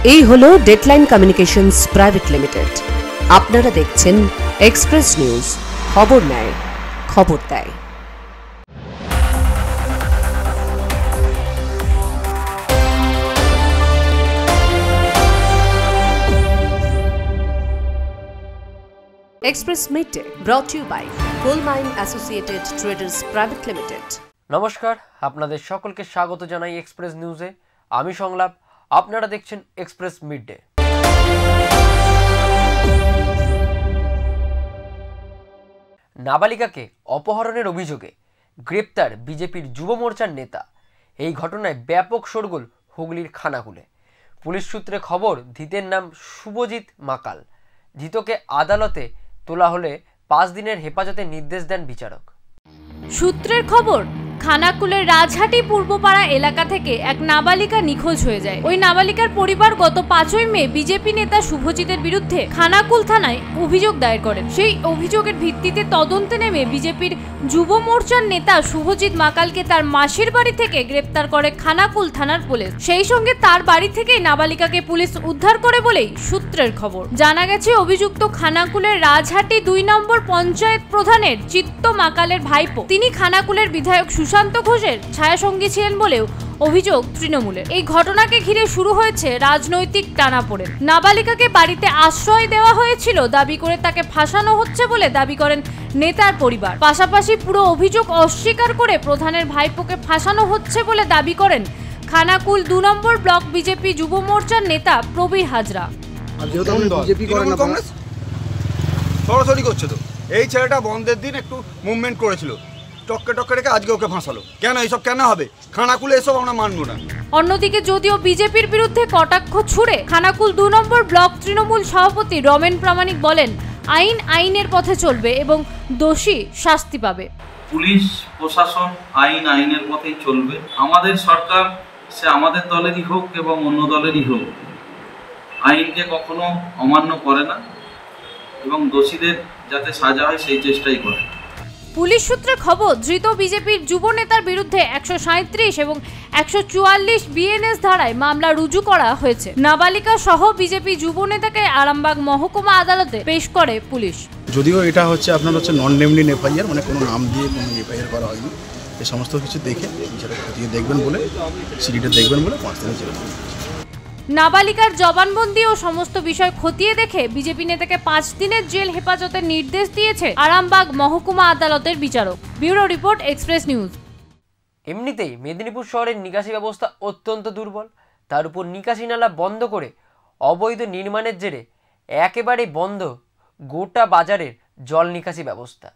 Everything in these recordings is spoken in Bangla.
এই হলো ডেডলাইন কমিউনিকেশনস প্রাইভেট লিমিটেড। আপনারা দেখছেন এক্সপ্রেস নিউজ, খবর নেয়, খবর দেয়। Express Midday brought you by coal mine associated traders private limited. নমস্কার, আপনাদের সকলকে স্বাগত জানাই এক্সপ্রেস নিউজে। আমি সংলাপ, আপনারা দেখছেন এক্সপ্রেস মিডডে। নাবালিকাকে অপহরণের অভিযোগে গ্রেপ্তার বিজেপির যুব মোর্চার নেতা। এই ঘটনায় ব্যাপক শোরগোল হুগলির খানাকুলে। পুলিশ সূত্রে খবর, ধৃতের নাম শুভজিৎ মাকাল। ধৃতকে আদালতে তোলা হলে 5 দিনের হেফাজতের নির্দেশ দেন বিচারক। সূত্রের খবর, খানাকুলের রাজহাটি পূর্বপাড়া এলাকা থেকে এক নাবালিকা নিখোঁজ হয়ে যায়। ওই নাবালিকার পরিবার গত 5ই মে বিজেপি নেতা শুভজিতের বিরুদ্ধে খানাকুল থানায় অভিযোগ দায়ের করেন। সেই অভিযোগের ভিত্তিতে তদন্তে নেমে বিজেপির যুব মোর্চার নেতা শুভজিৎ মাকালকে তার মাসির বাড়ি থেকে গ্রেপ্তার করে খানাকুল থানার পুলিশ। সেই সঙ্গে তার বাড়ি থেকেই নাবালিকাকে পুলিশ উদ্ধার করে বলেই সূত্রের খবর। জানা গেছে, অভিযুক্ত খানাকুলের রাজহাটি 2 নম্বর পঞ্চায়েত প্রধানের চিত্ত মাকালের ভাইপো। তিনি খানাকুলের বিধায়ক সুশান্ত ঘোষের ছায়াসঙ্গী ছিলেন বলেও অভিযোগ তৃণমূলের। এই ঘটনাকে ঘিরে শুরু হয়েছে রাজনৈতিক টানাপোড়েন। নাবালিকাকে বাড়িতে আশ্রয় দেওয়া হয়েছিল দাবি করে তাকে ফাঁসানো হচ্ছে বলে দাবি করেন নেতার পরিবার। পাশাপাশি পুরো অভিযোগ অস্বীকার করে প্রধানের ভাইপোকে ফাঁসানো হচ্ছে বলে দাবি করেন খানাকুল 2 নম্বর ব্লক বিজেপি যুব মোর্চার নেতা প্রবীর হাজরা। সরাসরি করছে তো, এই ছেলেটা বন্ধের দিন একটু মুভমেন্ট করেছিল, টক্কে রেখে আজকে ওকে ফাঁসালো। কেন এইসব কেন হবে? খানাকুলে এসব আমরা মানবো না। অন্যদিকে যদিও বিজেপির বিরুদ্ধে কটাক্ষ ছুড়ে খানাকুল 2 নম্বর ব্লক তৃণমূল সভাপতি রমেন প্রামাণিক বলেন, আইন আইনের পথে চলবে এবং দোষী শাস্তি পাবে। পুলিশ প্রশাসন আইনের পথেই চলবে। আমাদের সরকার, সে আমাদের দলেরই হোক এবং অন্য দলেরই হোক, আইনকে কখনো অমান্য করে না এবং দোষীদের যাতে সাজা হয় সেই চেষ্টাই করে। পুলিশ সূত্রে খবর, ধৃত বিজেপির যুব নেতার বিরুদ্ধে 137 এবং 144 বিএনএস ধারায় মামলা রুজু করা হয়েছে। নাবালিকা সহ বিজেপি যুব নেতাকে আরামবাগ মহকুমা আদালতে পেশ করে পুলিশ। যদিও এটা হচ্ছে আপনার নন নেমলি এফআইআর, মানে কোনো নাম দিয়ে কোনো এফআইআর করা হয়নি। এই সমস্ত কিছু দেখে দেখবেন বলে, সিডিটা দেখবেন বলে 5 দিনের জেল। নাবালিকার জবানবন্দি ও সমস্ত বিষয় খতিয়ে দেখে বিজেপি নেতাকে 5 দিনের জেল হেফাজতের নির্দেশ দিয়েছে আরামবাগ মহকুমা আদালতের বিচারক। Bureau report, express news. এমনিতেই মেদিনীপুর শহরের নিকাশি ব্যবস্থা অত্যন্ত দুর্বল। তার উপর নিকাশি নালা বন্ধ করে অবৈধ নির্মাণের জেরে একেবারে বন্ধ গোটা বাজারের জল নিকাশি ব্যবস্থা।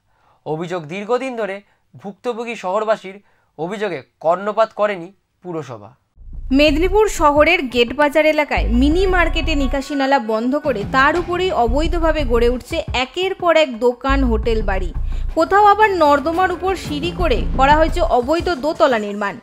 অভিযোগ, দীর্ঘদিন ধরে ভুক্তভোগী শহরবাসীর অভিযোগে কর্ণপাত করেনি পুরসভা। মেদিনীপুর শহরের গেট বাজার এলাকায় মিনি মার্কেটে নিকাশি নালা বন্ধ করে তার উপরেই অবৈধভাবে গড়ে উঠছে একের পর এক দোকান, হোটেল, বাড়ি। কোথাও আবার নর্দমার উপর সিঁড়ি করে করা হয়েছে অবৈধ দোতলা নির্মাণ।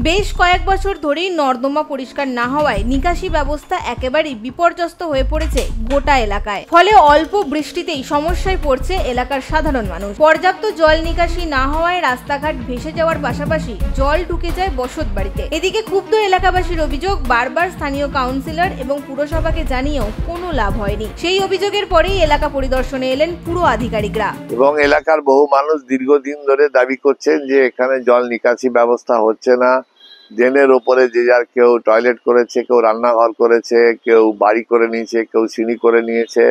বেশ কয়েক বছর ধরেই নর্দমা পরিষ্কার না হওয়ায় নিকাশি ব্যবস্থা একেবারেই বিপর্যস্ত হয়ে পড়েছে গোটা এলাকায়। ফলে অল্প বৃষ্টিতেই সমস্যায় পড়ছে এলাকার সাধারণ মানুষ। পর্যাপ্ত জল নিকাশি না হওয়ায় রাস্তাঘাট ভেসে যাওয়ার পাশাপাশি জল ঢুকে যায় বসত বাড়িতে। এদিকে ক্ষুব্ধ এলাকাবাসীর অভিযোগ, বারবার স্থানীয় কাউন্সিলর এবং পুরসভাকে জানিয়েও কোনো লাভ হয়নি। সেই অভিযোগের পরেই এলাকা পরিদর্শনে এলেন পুর আধিকারিকরা এবং এলাকার বহু মানুষ দীর্ঘদিন ধরে দাবি করছেন যে এখানে জল নিকাশি ব্যবস্থা হচ্ছে না। ড্রেনের ওপরে যে যার কেউ টয়লেট করেছে, কেউ রান্নাঘর করেছে, কেউ বাড়ি করে নিয়েছে, কেউ সিঁড়ি করে নিয়েছে।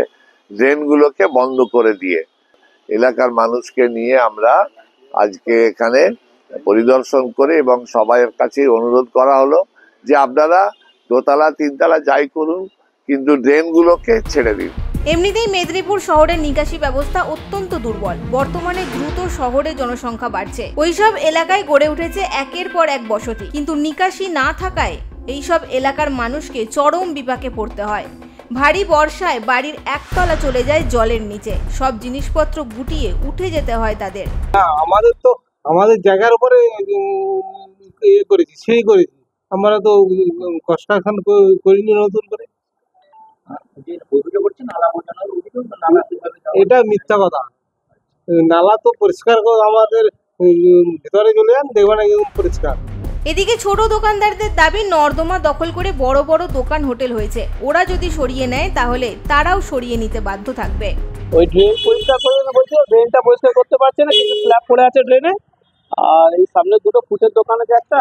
ড্রেনগুলোকে বন্ধ করে দিয়ে এলাকার মানুষকে নিয়ে আমরা আজকে এখানে পরিদর্শন করে এবং সবার কাছে অনুরোধ করা হলো যে আপনারা 2 তলা 3 তলা যাই করুন, কিন্তু ড্রেনগুলোকে ছেড়ে দিন। এমনিতেই মেদিনীপুর শহরের নিকাশি ব্যবস্থা অত্যন্ত দুর্বল। বর্তমানে দ্রুত শহরে জনসংখ্যা বাড়ছে, ওইসব এলাকায় গড়ে উঠেছে একের পর এক বসতি, কিন্তু নিকাশি না থাকায় এইসব এলাকার মানুষকে চরম বিপাকে পড়তে হয়। ভারী বর্ষায় বাড়ির একতলা চলে যায় জলের নিচে, সব জিনিসপত্র গুটিয়ে উঠে যেতে হয় তাদের। আমাদের তো আমাদের জায়গার উপরে করেছি, সেই করেছি, আমরা তো কনস্ট্রাকশন করিনি নতুন করে। এটা মিথ্যা কথা। নালা তো পরিষ্কার করে আমাদের ভিতরে চলে যান, দেখবেন একদম পরিষ্কার। এদিকে ছোট দোকানদারদের দাবি নর্দমা দখল করে বড় বড় দোকান হোটেল হয়েছে, ওরা যদি সরিয়ে নেয় তাহলে তারাও সরিয়ে নিতে বাধ্য থাকবে। ওই ড্রেন পরিষ্কার করে না বলছে, ড্রেনটা পরিষ্কার করতে পারছে না, কিন্তু স্ল্যাব পড়ে আছে ড্রেনে। আর এই সামনে দুটো ফুটের দোকান আছে একটা,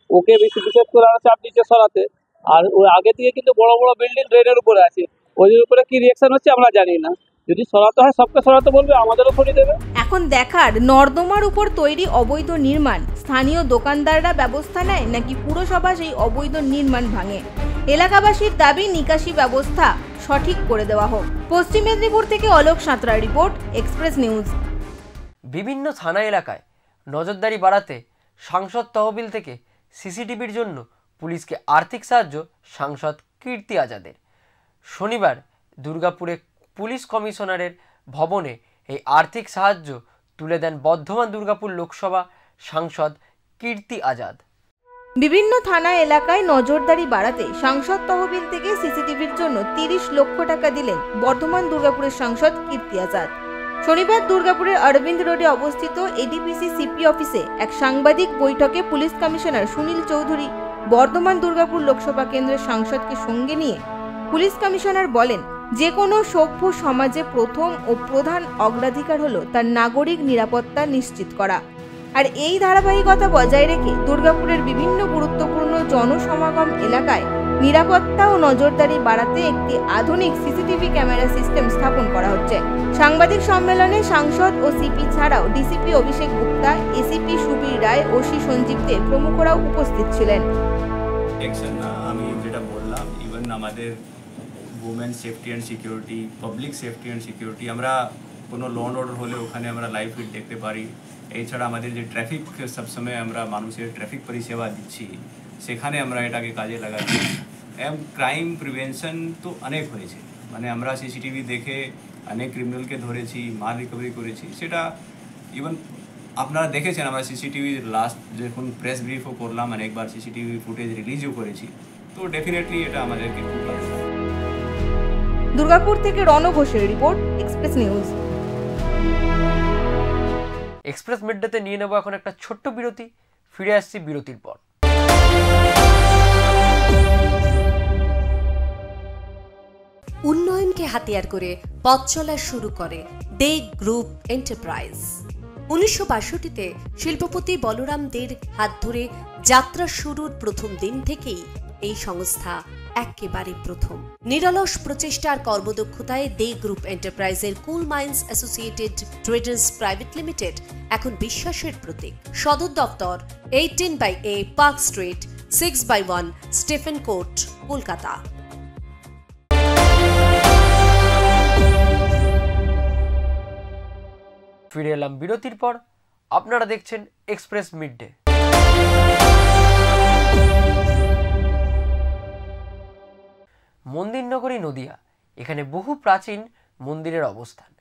ওকে বিশেষ করে আরো চাপ দিচ্ছে সরাতে। আর ওই আগে থেকে কিন্তু বড় বড় বিল্ডিং ড্রেনের উপরে আছে, ওদের উপরে কি রিয়াকশন হচ্ছে আমরা জানি না। যদি সরাতে হয় সবকে সরাতে বলবে, আমাদেরও সরিয়ে দেবে। এখন দেখার নর্দমার উপর তৈরি অবৈধ নির্মাণ স্থানীয় দোকানদাররা ব্যবস্থা নেয় নাকি পুরসভা সেই অবৈধ নির্মাণ ভাঙে। এলাকাবাসীর দাবি নিকাশি ব্যবস্থা সঠিক করে দেওয়া হোক। পশ্চিম মেদিনীপুর থেকে অলোক সাঁতরার রিপোর্ট, এক্সপ্রেস নিউজ। বিভিন্ন থানা এলাকায় নজরদারি বাড়াতে সাংসদ তহবিল থেকে সিসিটিভির জন্য পুলিশকে আর্থিক সাহায্য সাংসদ কীর্তি আজাদের। শনিবার দুর্গাপুরে পুলিশ কমিশনারের ভবনে এই আর্থিক সাহায্য তুলে দেন বর্ধমান দুর্গাপুর লোকসভা সাংসদ কীর্তি আজাদ। বিভিন্ন থানা এলাকায় নজরদারি বাড়াতে সাংসদ তহবিল থেকে সিসিটিভির জন্য 30 লক্ষ টাকা দিলেন বর্ধমান দুর্গাপুরের সাংসদ কীর্তি আজাদ। শনিবার দুর্গাপুরের অরবিন্দ রোডে অবস্থিত এডিপিসি সিপি অফিসে এক সাংবাদিক বৈঠকে পুলিশ কমিশনার সুনীল চৌধুরী বর্ধমান দুর্গাপুর লোকসভা কেন্দ্রের সাংসদকে সঙ্গে নিয়ে পুলিশ কমিশনার বলেন, যে কোনো সভ্য সমাজে প্রথম ও প্রধান অগ্রাধিকার হলো তার নাগরিক নিরাপত্তা নিশ্চিত করা। আর এই ধারাবাহিকতা বজায় রেখে দুর্গাপুরের বিভিন্ন গুরুত্বপূর্ণ জনসমাগম এলাকায় নিরাপত্তা ও নজরদারি বাড়াতে একটি আধুনিক সিসিটিভি ক্যামেরা সিস্টেম স্থাপন করা হচ্ছে। সাংবাদিক সম্মেলনে সাংসদ ও সিপি ছাড়াও ডিসিপি অভিষেক গুপ্তা, এসিপি সুবীর রায়, ওসি সঞ্জীব দে প্রমুখরাও উপস্থিত ছিলেন। আমি যেটা বললাম, ইভেন আমাদের women safety and security, public safety and security, আমরা কোনো ল অ্যান্ড অর্ডার হলে ওখানে আমরা লাইভ ফিড দেখতে পারি। এছাড়া আমাদের যে ট্রাফিক সবসময় আমরা মানুষের ট্রাফিক পরিষেবা দিচ্ছি, সেখানে আমরা এটাকে কাজে লাগাচ্ছি। ক্রাইম প্রিভেনশন তো অনেক হয়েছে, মানে আমরা সিসিটিভি দেখে অনেক ক্রিমিনালকে ধরেছি, মাল রিকভারি করেছি। সেটা ইভেন আপনারা দেখেছেন, আমরা সিসিটিভি লাস্ট যখন প্রেস ব্রিফও করলাম, অনেকবার সিসিটিভি ফুটেজ রিলিজও করেছি। তো ডেফিনেটলি এটা আমাদেরকে খুব ভালো। দুর্গাপুর থেকে রণ ঘোষের রিপোর্ট, এক্সপ্রেস নিউজ। এক্সপ্রেস মিডডেতে নিয়ে নেব এখন একটা ছোট্ট বিরতি, ফিরে আসছি বিরতির পর। উন্নয়নকে হাতিয়ার করে পথ চলা শুরু করে দে গ্রুপ এন্টারপ্রাইজ। 1962-তে শিল্পপতি বলরাম দের হাত ধরে যাত্রা শুরুর প্রথম দিন থেকেই এই সংস্থা একেবারে প্রথম। নিরলস প্রচেষ্টার কর্মদক্ষতায় দে গ্রুপ এন্টারপ্রাইজের coal mines associated traders private limited এখন বিশ্বাসের প্রতীক। সদর দপ্তর 18/A Park Street, 6/1 Stephen Court, Kolkata. ফিরে এলাম বিরতির পর, আপনারা দেখছেন এক্সপ্রেস মিডডে। মন্দিরনগরী নদিয়া, এখানে বহু প্রাচীন মন্দিরের অবস্থান।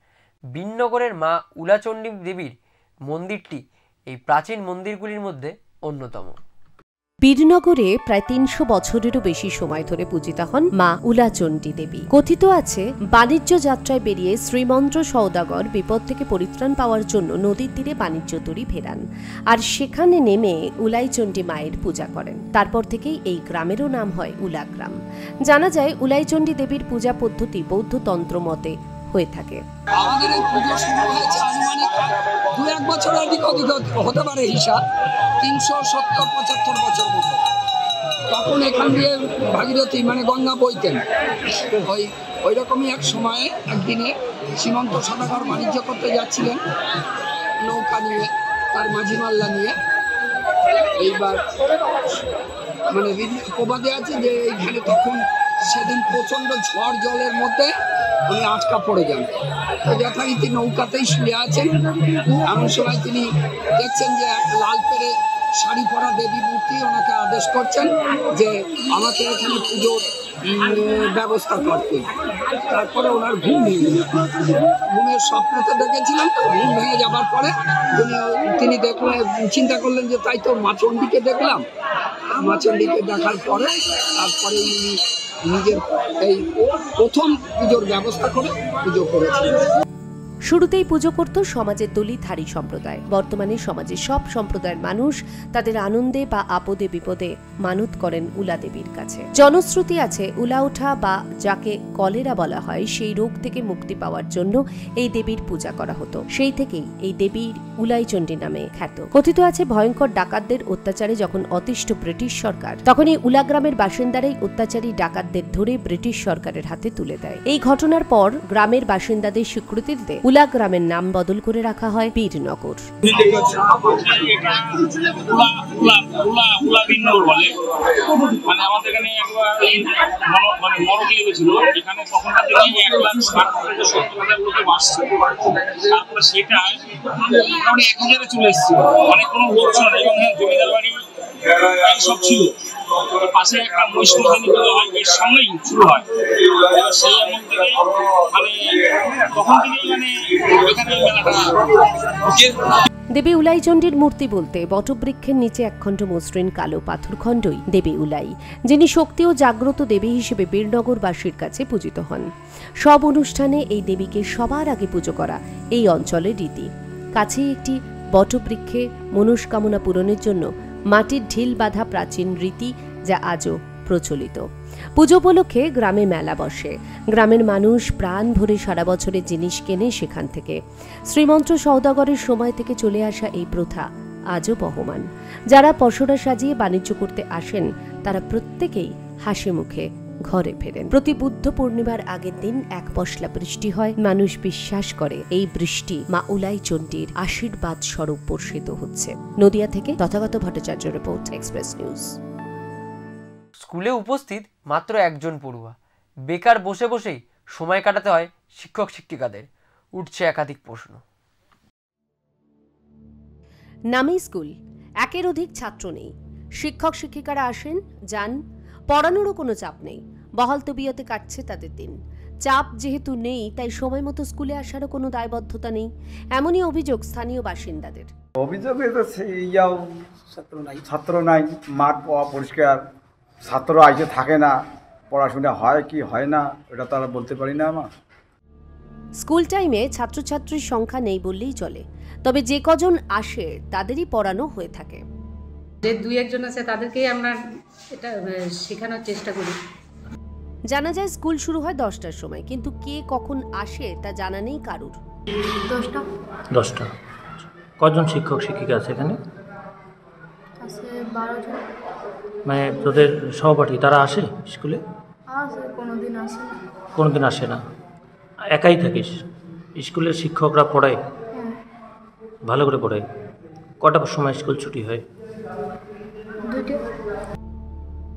বিননগরের মা উলাচণ্ডী দেবীর মন্দিরটি এই প্রাচীন মন্দিরগুলির মধ্যে অন্যতম। বীরনগরে প্রায় 300 বছরেরও বেশি সময় ধরে পূজিতা হন মা উলাচণ্ডী দেবী। কথিত আছে, বাণিজ্য যাত্রায় বেরিয়ে শ্রীমন্ত্র সওদাগর বিপদ থেকে পরিত্রাণ পাওয়ার জন্য নদীর তীরে বাণিজ্য তরী ভেড়ান, আর সেখানে নেমে উলাইচণ্ডী মায়ের পূজা করেন। তারপর থেকেই এই গ্রামেরও নাম হয় উলাগ্রাম। জানা যায়, উলাইচণ্ডী দেবীর পূজা পদ্ধতি বৌদ্ধ তন্ত্র মতে হয়ে থাকে। আমাদের এই পুজো শুরু হয়েছে আনুমানিক 2-1 বছর অধিক হতে পারে, হিসাব 370-75 বছর মতো। তখন এখান দিয়ে ভাগীরথী মানে গঙ্গা বইতেন। ওই রকমই এক সময়ে একদিনে সীমন্ত সদাগর বাণিজ্য করতে যাচ্ছিলেন নৌকা নিয়ে, তার মাঝি মাল্লা নিয়ে। এইবার মানে প্রবাদে আছে যে এইখানে তখন সেদিন প্রচণ্ড ঝড় জলের মধ্যে উনি আটকা পড়ে যান। তো যথারীতি নৌকাতেই শুয়ে আছেন, এমন সময় তিনি দেখছেন যে এক লাল পেরে শাড়ি পরা দেবী মূর্তি ওনাকে আদেশ করছেন যে আমাকে এখানে পুজোর ব্যবস্থা করতে। তারপরে ওনার ঘুম ভেঙে যায়। ঘুমের স্বপ্নতে দেখেছিলেন, ঘুম ভেঙে যাবার পরে তিনি দেখলেন, চিন্তা করলেন যে তাই তো মা চণ্ডীকে দেখলাম। মা চণ্ডীকে দেখার পরে তারপরে নিজের এই প্রথম পুজোর ব্যবস্থা করে পুজো করেছিলেন। শুরুতেই পুজো করত সমাজের দলিতধারী সম্প্রদায়। বর্তমানে সমাজের সব সম্প্রদায়ের মানুষ তাদের আনন্দে বা আপদে বিপদে মানত করেন উলা দেবীর কাছে। জনশ্রুতি আছে উলা ওঠা বা যাকে কলেরা বলা হয় সেই রোগ থেকে মুক্তি পাওয়ার জন্য এই দেবীর পূজা করা হতো। সেই থেকেই এই দেবীর উলাইচণ্ডী নামে খ্যাত। কথিত আছে ভয়ঙ্কর ডাকাতদের অত্যাচারে যখন অতিষ্ঠ ব্রিটিশ সরকার, তখন এই উলা গ্রামের বাসিন্দারাই অত্যাচারী ডাকাতদের ধরে ব্রিটিশ সরকারের হাতে তুলে দেয়। এই ঘটনার পর গ্রামের বাসিন্দাদের স্বীকৃতি দিতে উলা গ্রামের নাম বদল করে রাখা হয় বীরনগর। চলে এসছে, অনেক কোনো লোক ছিল না এবং জমিদার বাড়ি সব ছিল। পাশে একটা বৈষ্ণবী পুজো হয়, এর সঙ্গেই শুরু হয়। সেই আমল থেকে মানে তখন থেকেই মানে এখানে মেলাটা। দেবী উলাইচণ্ডীর মূর্তি বলতে বটবৃক্ষের নিচে একখণ্ড মসৃণ কালো পাথরখণ্ডই দেবী উলাই, যিনি শক্তি ও জাগ্রত দেবী হিসেবে বীরনগরবাসীর কাছে পূজিত হন। সব অনুষ্ঠানে এই দেবীকে সবার আগে পুজো করা এই অঞ্চলের রীতি। কাছেই একটি বটবৃক্ষে মনস্কামনা পূরণের জন্য মাটির ঢিল বাঁধা প্রাচীন রীতি, যা আজও প্রচলিত। পুজো উপলক্ষে গ্রামে মেলা বসে। গ্রামের মানুষ প্রাণ ভরে সারা বছরের জিনিস কেনে সেখান থেকে। শ্রীমন্ত সওদাগরের সময় থেকে চলে আসা এই প্রথা আজও বহমান। যারা পসরা সাজিয়ে বাণিজ্য করতে আসেন তারা প্রত্যেকেই হাসি মুখে ঘরে ফেরেন। প্রতি বুদ্ধ পূর্ণিমার আগের দিন এক পশলা বৃষ্টি হয়। মানুষ বিশ্বাস করে এই বৃষ্টি মা উলাইচণ্ডীর আশীর্বাদ স্বরূপ বর্ষিত হচ্ছে। নদিয়া থেকে Tathagata Bhattacharya report, express news. স্কুলে উপস্থিত মাত্র একজন পড়ুয়া, বেকার বসে বসেই সময় কাটাতে হয় শিক্ষক শিক্ষিকাদের। উঠছে একাধিক প্রশ্ন। নামে স্কুল, একের অধিক ছাত্র নেই। শিক্ষক শিক্ষিকারা আসেন যান, পড়ানোরও কোনো চাপ নেই। বহাল তবিয়তে কাটছে তাদের দিন। চাপ যেহেতু নেই তাই সময় মতো স্কুলে আসারও কোনো দায়বদ্ধতা নেই, এমনই অভিযোগ স্থানীয় বাসিন্দাদের। অভিযোগ ছাত্র নাই, মাঠ পরিষ্কার, ছাত্র আইসে থাকে না, পড়াশোনা হয় কি হয় না এটা তারা বলতে পারি না। আমার স্কুল টাইমে ছাত্রছাত্রীর সংখ্যা নেই বললেই চলে, তবে যে কজন আসে তাদেরই পড়ানো হয়ে থাকে। যে দুই একজন আছে তাদেরকেই আমরা এটা শেখানোর চেষ্টা করি। জানা যায় স্কুল শুরু হয় 10টার সময়, কিন্তু কে কখন আসে তা জানা নেই কারুর। 10টা। কজন শিক্ষক শিক্ষিকা আছে এখানে? আছে 12 জন। মানে তোদের সহপাঠী তারা আসে স্কুলে? আসে, কোনোদিন আসে না। কোনোদিন আসে না? একাই থাকিস? স্কুলের শিক্ষকরা পড়ায়? ভালো করে পড়ায়? কটার সময় স্কুল ছুটি হয়?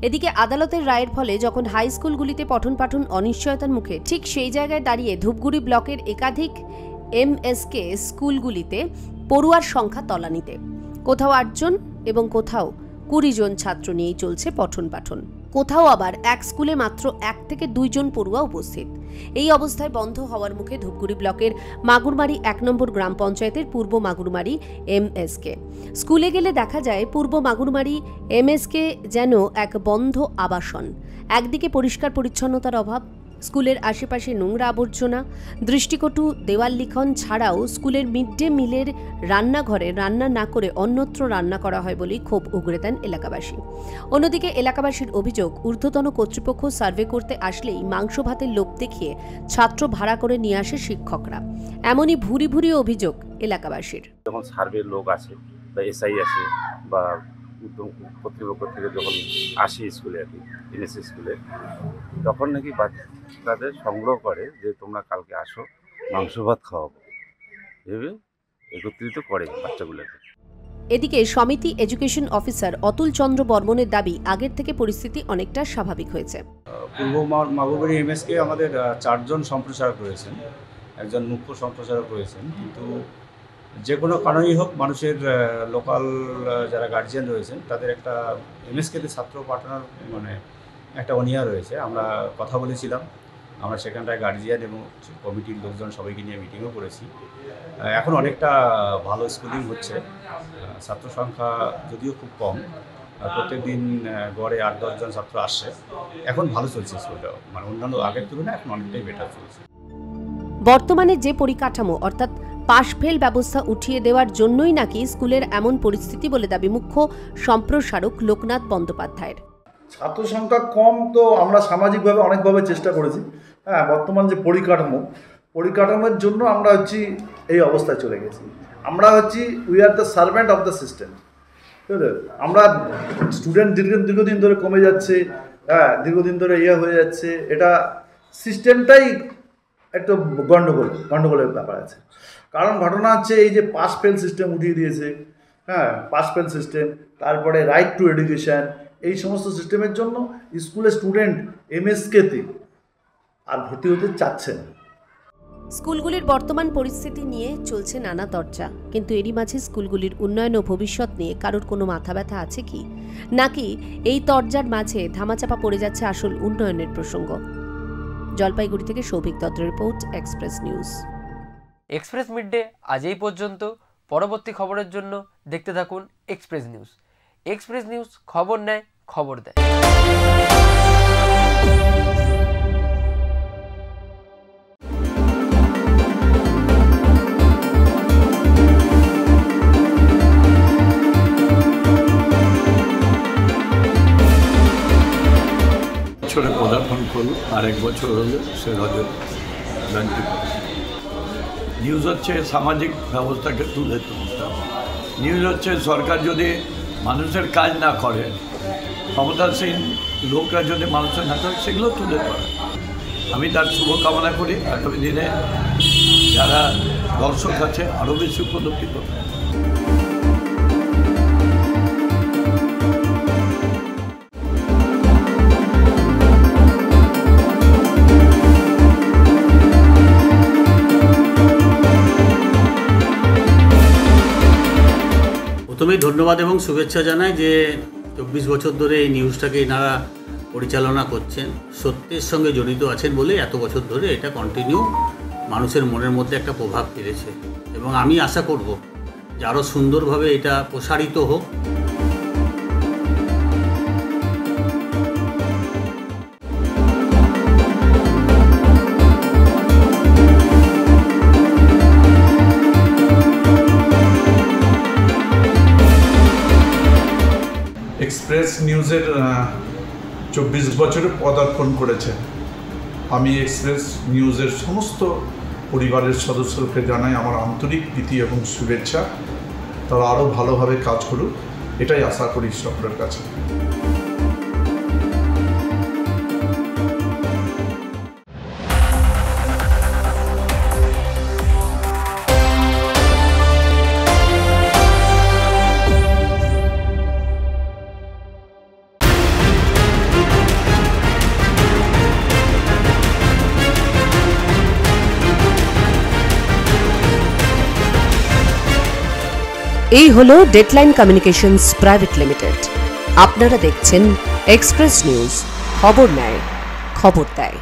এদিকে আদালতের রায়ের ফলে যখন হাই স্কুলগুলিতে পঠন পাঠন অনিশ্চয়তার মুখে, ঠিক সেই জায়গায় দাঁড়িয়ে ধূপগুড়ি ব্লকের একাধিক এমএসকে স্কুলগুলিতে পড়ুয়ার সংখ্যা তলানিতে। কোথাও 8 জন এবং কোথাও 20 জন ছাত্র নিয়েই চলছে পঠন পাঠন। কোথাও আবার এক স্কুলে মাত্র 1 থেকে 2 জন পড়ুয়া উপস্থিত। এই অবস্থায় বন্ধ হওয়ার মুখে ধূপগুড়ি ব্লকের মাগুরমারি 1 নম্বর গ্রাম পঞ্চায়েতের পূর্ব মাগুরমারি এমএসকে। স্কুলে গেলে দেখা যায় পূর্ব মাগুরমারি এমএসকে যেন এক বন্ধ আবাসন। একদিকে পরিষ্কার পরিচ্ছন্নতার অভাব, স্কুলের আশেপাশে নোংরা আবর্জনা, দৃষ্টিকটু দেওয়াল লিখন ছাড়াও স্কুলের মিড ডে মিলের রান্নাঘরে রান্না না করে অন্যত্র রান্না করা হয় বলেই ক্ষোভ উগরে দেন এলাকাবাসী। অন্যদিকে এলাকাবাসীর অভিযোগ, ঊর্ধ্বতন কর্তৃপক্ষ সার্ভে করতে আসলেই মাংস ভাতের লোভ দেখিয়ে ছাত্র ভাড়া করে নিয়ে আসে শিক্ষকরা। এমনই ভুরি ভুরি অভিযোগ এলাকাবাসীর। যখন সার্ভের লোক আসে বা এসআই আসে বা কর্তৃপক্ষ থেকে যখন আসি স্কুলে আর কি এনএসএস স্কুলে, তখন নাকি বাচ্চাদের সংগ্রহ করে যে তোমরা কালকে আসো, মাংস ভাত খাওয়াবো, ভেবে একত্রিত করে বাচ্চাগুলোকে। এদিকে সমিতি এডুকেশন অফিসার অতুল চন্দ্র বর্মনের দাবি, আগের থেকে পরিস্থিতি অনেকটা স্বাভাবিক হয়েছে। পূর্ব মাগুরমারি এমএসকে আমাদের 4 জন সম্প্রচারক রয়েছেন, একজন মুখ্য সম্প্রচারক রয়েছেন, কিন্তু যে কোনো কারণেই হোক মানুষের লোকাল যারা গার্জিয়ান রয়েছেন তাদের একটা এমএসকেতে ছাত্র পাঠানোর মানে একটা অনীহা রয়েছে। আমরা কথা বলেছিলাম, আমরা সেখানটায় গার্জিয়ান এবং কমিটির লোকজন সবাইকে নিয়ে মিটিংও করেছি। এখন অনেকটা ভালো স্কুলিং হচ্ছে, ছাত্র সংখ্যা যদিও খুব কম, প্রত্যেক দিন গড়ে 8-10 জন ছাত্র আসছে। এখন ভালো চলছে স্কুলটা, মানে অন্যান্য আগের তুলনায় এখন অনেকটাই বেটার চলছে। বর্তমানে যে পরিকাঠামো অর্থাৎ পাশ ফেল ব্যবস্থা উঠিয়ে দেওয়ার জন্যই নাকি স্কুলের এমন পরিস্থিতি বলে দাবি মুখ্য সম্প্রসারক লোকনাথ বন্দ্যোপাধ্যায়ের। ছাত্র সংখ্যা কম তো আমরা সামাজিকভাবে অনেকভাবে চেষ্টা করেছি। হ্যাঁ, বর্তমান যে পরিকাঠামোর জন্য আমরা হচ্ছি এই অবস্থায় চলে গেছি। আমরা হচ্ছি we are the servant of the system. আমরা স্টুডেন্ট দীর্ঘদিন ধরে কমে যাচ্ছে, হ্যাঁ, দীর্ঘদিন ধরে হয়ে যাচ্ছে, এটা সিস্টেমটাই একটু গণ্ডগোলের ব্যাপার আছে। কারণ ঘটনা হচ্ছে এই যে পাস ফেল সিস্টেম উঠিয়ে দিয়েছে, হ্যাঁ, পাস ফেল সিস্টেম, তারপরে রাইট টু এডুকেশান, এই সমস্ত সিস্টেমের জন্য স্কুলের স্টুডেন্ট এমএসকেতে আর ভর্তি হতে চাচ্ছে না। স্কুলগুলির বর্তমান পরিস্থিতি নিয়ে চলছে নানা চর্চা, কিন্তু এরই মাঝে স্কুলগুলির উন্নয়ন ও ভবিষ্যৎ নিয়ে কারোর কোনো মাথা ব্যথা আছে কি, নাকি এই তরজার মাঝে ধামাচাপা পড়ে যাচ্ছে আসল উন্নয়নের প্রসঙ্গ? জলপাইগুড়ি থেকে সৌভিক দত্তের report, express news. Express midday আজ এই পর্যন্ত। পরবর্তী খবরের জন্য দেখতে থাকুন এক্সপ্রেস নিউজ। এক্সপ্রেস নিউজ খবর নেয়, খবর দেয়। বছরে পদার্পণ করল, আরেক বছর হলো সে রজত জয়ন্তী। নিউজ হচ্ছে সামাজিক ব্যবস্থাকে তুলে তুলতে হবে। নিউজ হচ্ছে সরকার যদি মানুষের কাজ না করে, ক্ষমতাসীন লোকরা যদি মানুষের না করে, সেগুলো তুলে ধরে। আমি তার শুভকামনা করি আগামী দিনে যারা দর্শক আছে আরও বেশি উপলব্ধি করবে। প্রথমেই ধন্যবাদ এবং শুভেচ্ছা জানাই যে 24 বছর ধরে এই নিউজটাকে এনারা পরিচালনা করছেন, সত্যের সঙ্গে জড়িত আছেন বলে এত বছর ধরে এটা কন্টিনিউ মানুষের মনের মধ্যে একটা প্রভাব ফেলেছে এবং আমি আশা করব যে আরও সুন্দরভাবে এটা প্রসারিত হোক। এক্সপ্রেস নিউজের 24 বছরে পদার্পণ করেছে। আমি এক্সপ্রেস নিউজের সমস্ত পরিবারের সদস্যকে জানাই আমার আন্তরিক প্রীতি এবং শুভেচ্ছা। তারা আরও ভালোভাবে কাজ করুক, এটাই আশা করি সকলের কাছে। এই হলো ডেডলাইন কমিউনিকেশনস প্রাইভেট লিমিটেড। আপনারা দেখছেন এক্সপ্রেস নিউজ, খবর নেয়, খবর দেয়।